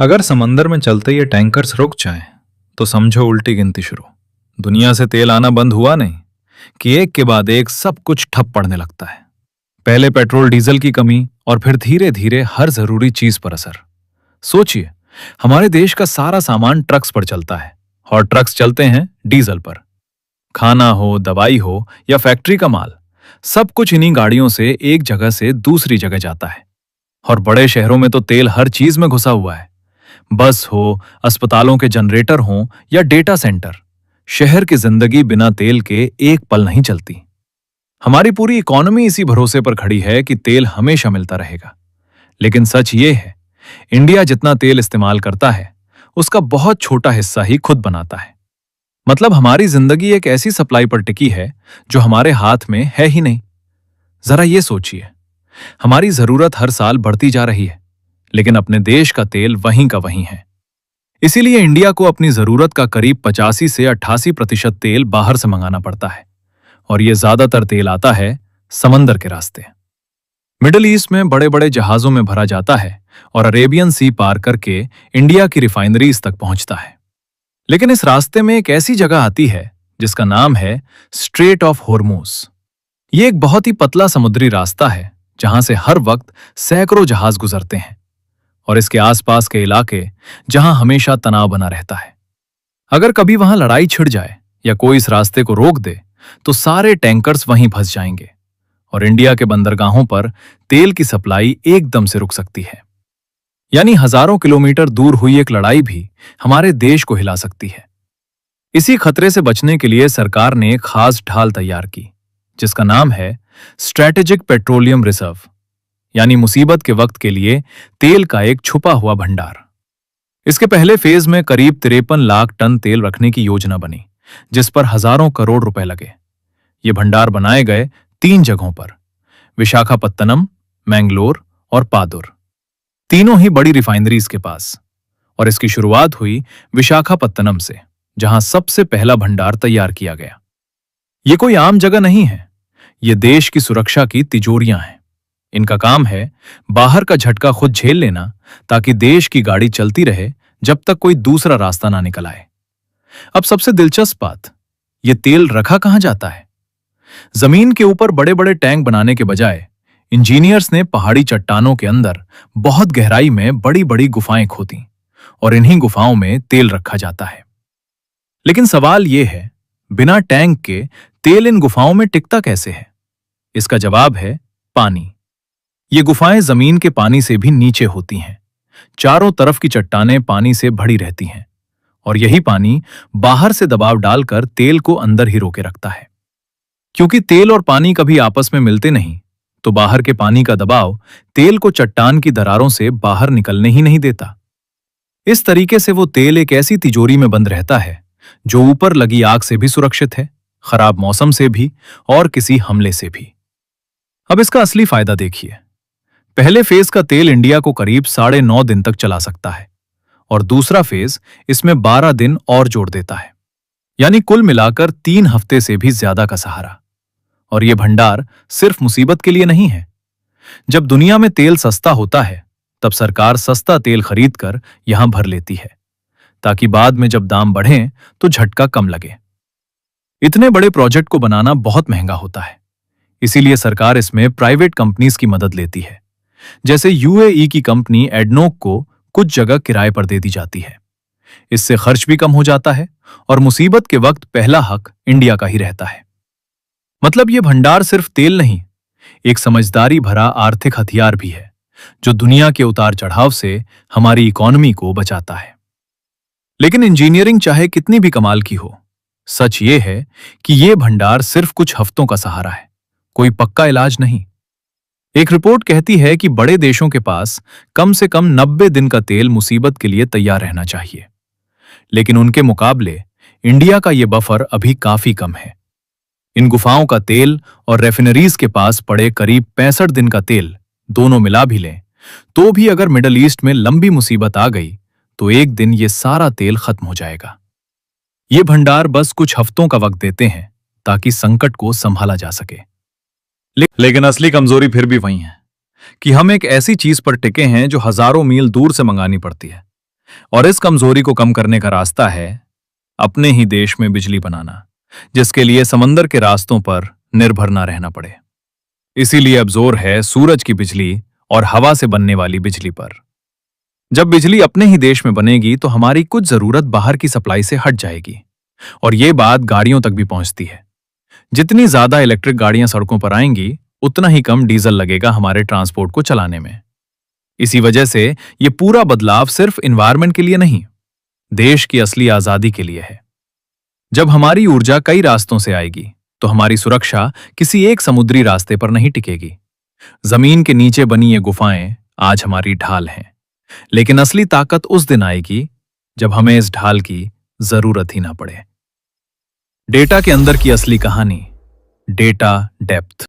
अगर समंदर में चलते ये टैंकर्स रुक जाएं, तो समझो उल्टी गिनती शुरू। दुनिया से तेल आना बंद हुआ नहीं कि एक के बाद एक सब कुछ ठप पड़ने लगता है। पहले पेट्रोल डीजल की कमी और फिर धीरे धीरे हर जरूरी चीज पर असर। सोचिए, हमारे देश का सारा सामान ट्रक्स पर चलता है और ट्रक्स चलते हैं डीजल पर। खाना हो, दवाई हो या फैक्ट्री का माल, सब कुछ इन्हीं गाड़ियों से एक जगह से दूसरी जगह जाता है। और बड़े शहरों में तो तेल हर चीज में घुसा हुआ है। बस हो, अस्पतालों के जनरेटर हो या डेटा सेंटर, शहर की जिंदगी बिना तेल के एक पल नहीं चलती। हमारी पूरी इकोनॉमी इसी भरोसे पर खड़ी है कि तेल हमेशा मिलता रहेगा। लेकिन सच ये है, इंडिया जितना तेल इस्तेमाल करता है, उसका बहुत छोटा हिस्सा ही खुद बनाता है। मतलब हमारी जिंदगी एक ऐसी सप्लाई पर टिकी है जो हमारे हाथ में है ही नहीं। जरा ये सोचिए, हमारी जरूरत हर साल बढ़ती जा रही है, लेकिन अपने देश का तेल वहीं का वहीं है। इसीलिए इंडिया को अपनी जरूरत का करीब 85 से 88% तेल बाहर से मंगाना पड़ता है, और यह ज्यादातर तेल आता है समंदर के रास्ते। मिडिल ईस्ट में बड़े बड़े जहाजों में भरा जाता है और अरेबियन सी पार करके इंडिया की रिफाइनरीज तक पहुंचता है। लेकिन इस रास्ते में एक ऐसी जगह आती है जिसका नाम है स्ट्रेट ऑफ हॉर्मूज। ये एक बहुत ही पतला समुद्री रास्ता है जहां से हर वक्त सैकड़ों जहाज गुजरते हैं, और इसके आसपास के इलाके जहां हमेशा तनाव बना रहता है। अगर कभी वहां लड़ाई छिड़ जाए या कोई इस रास्ते को रोक दे, तो सारे टैंकर्स वहीं फंस जाएंगे और इंडिया के बंदरगाहों पर तेल की सप्लाई एकदम से रुक सकती है। यानी हजारों किलोमीटर दूर हुई एक लड़ाई भी हमारे देश को हिला सकती है। इसी खतरे से बचने के लिए सरकार ने एक खास ढाल तैयार की, जिसका नाम है स्ट्रैटेजिक पेट्रोलियम रिजर्व, यानी मुसीबत के वक्त के लिए तेल का एक छुपा हुआ भंडार। इसके पहले फेज में करीब 53 लाख टन तेल रखने की योजना बनी, जिस पर हजारों करोड़ रुपए लगे। ये भंडार बनाए गए 3 जगहों पर: विशाखापत्तनम, मैंगलोर और पादुर, तीनों ही बड़ी रिफाइनरीज के पास। और इसकी शुरुआत हुई विशाखापत्तनम से, जहां सबसे पहला भंडार तैयार किया गया। ये कोई आम जगह नहीं है, ये देश की सुरक्षा की तिजोरियां हैं। इनका काम है बाहर का झटका खुद झेल लेना, ताकि देश की गाड़ी चलती रहे जब तक कोई दूसरा रास्ता ना निकल आए। अब सबसे दिलचस्प बात, ये तेल रखा कहां जाता है? जमीन के ऊपर बड़े बड़े टैंक बनाने के बजाय इंजीनियर्स ने पहाड़ी चट्टानों के अंदर बहुत गहराई में बड़ी बड़ी गुफाएं खोदी, और इन्हीं गुफाओं में तेल रखा जाता है। लेकिन सवाल यह है, बिना टैंक के तेल इन गुफाओं में टिकता कैसे है? इसका जवाब है पानी। ये गुफाएं जमीन के पानी से भी नीचे होती हैं। चारों तरफ की चट्टानें पानी से भरी रहती हैं, और यही पानी बाहर से दबाव डालकर तेल को अंदर ही रोके रखता है। क्योंकि तेल और पानी कभी आपस में मिलते नहीं, तो बाहर के पानी का दबाव तेल को चट्टान की दरारों से बाहर निकलने ही नहीं देता। इस तरीके से वो तेल एक ऐसी तिजोरी में बंद रहता है जो ऊपर लगी आग से भी सुरक्षित है, खराब मौसम से भी और किसी हमले से भी। अब इसका असली फायदा देखिए। पहले फेज का तेल इंडिया को करीब 9.5 दिन तक चला सकता है, और दूसरा फेज इसमें 12 दिन और जोड़ देता है, यानी कुल मिलाकर 3 हफ्ते से भी ज्यादा का सहारा। और यह भंडार सिर्फ मुसीबत के लिए नहीं है। जब दुनिया में तेल सस्ता होता है, तब सरकार सस्ता तेल खरीदकर यहां भर लेती है, ताकि बाद में जब दाम बढ़ें तो झटका कम लगे। इतने बड़े प्रोजेक्ट को बनाना बहुत महंगा होता है, इसीलिए सरकार इसमें प्राइवेट कंपनीज की मदद लेती है। जैसे यूएई की कंपनी एडनोक को कुछ जगह किराए पर दे दी जाती है। इससे खर्च भी कम हो जाता है, और मुसीबत के वक्त पहला हक इंडिया का ही रहता है। मतलब ये भंडार सिर्फ तेल नहीं, एक समझदारी भरा आर्थिक हथियार भी है, जो दुनिया के उतार चढ़ाव से हमारी इकोनॉमी को बचाता है। लेकिन इंजीनियरिंग चाहे कितनी भी कमाल की हो, सच ये है कि ये भंडार सिर्फ कुछ हफ्तों का सहारा है, कोई पक्का इलाज नहीं। एक रिपोर्ट कहती है कि बड़े देशों के पास कम से कम 90 दिन का तेल मुसीबत के लिए तैयार रहना चाहिए, लेकिन उनके मुकाबले इंडिया का यह बफर अभी काफी कम है। इन गुफाओं का तेल और रेफिनरीज के पास पड़े करीब 65 दिन का तेल दोनों मिला भी लें, तो भी अगर मिडल ईस्ट में लंबी मुसीबत आ गई, तो एक दिन ये सारा तेल खत्म हो जाएगा। ये भंडार बस कुछ हफ्तों का वक्त देते हैं, ताकि संकट को संभाला जा सके। लेकिन असली कमजोरी फिर भी वही है कि हम एक ऐसी चीज पर टिके हैं जो हजारों मील दूर से मंगानी पड़ती है। और इस कमजोरी को कम करने का रास्ता है अपने ही देश में बिजली बनाना, जिसके लिए समंदर के रास्तों पर निर्भर ना रहना पड़े। इसीलिए अब जोर है सूरज की बिजली और हवा से बनने वाली बिजली पर। जब बिजली अपने ही देश में बनेगी तो हमारी कुछ जरूरत बाहर की सप्लाई से हट जाएगी। और ये बात गाड़ियों तक भी पहुंचती है। जितनी ज्यादा इलेक्ट्रिक गाड़ियां सड़कों पर आएंगी, उतना ही कम डीजल लगेगा हमारे ट्रांसपोर्ट को चलाने में। इसी वजह से ये पूरा बदलाव सिर्फ एनवायरनमेंट के लिए नहीं, देश की असली आजादी के लिए है। जब हमारी ऊर्जा कई रास्तों से आएगी, तो हमारी सुरक्षा किसी एक समुद्री रास्ते पर नहीं टिकेगी। जमीन के नीचे बनी ये गुफाएं आज हमारी ढाल हैं, लेकिन असली ताकत उस दिन आएगी जब हमें इस ढाल की जरूरत ही ना पड़े। डेटा के अंदर की असली कहानी, डेटा डेप्थ।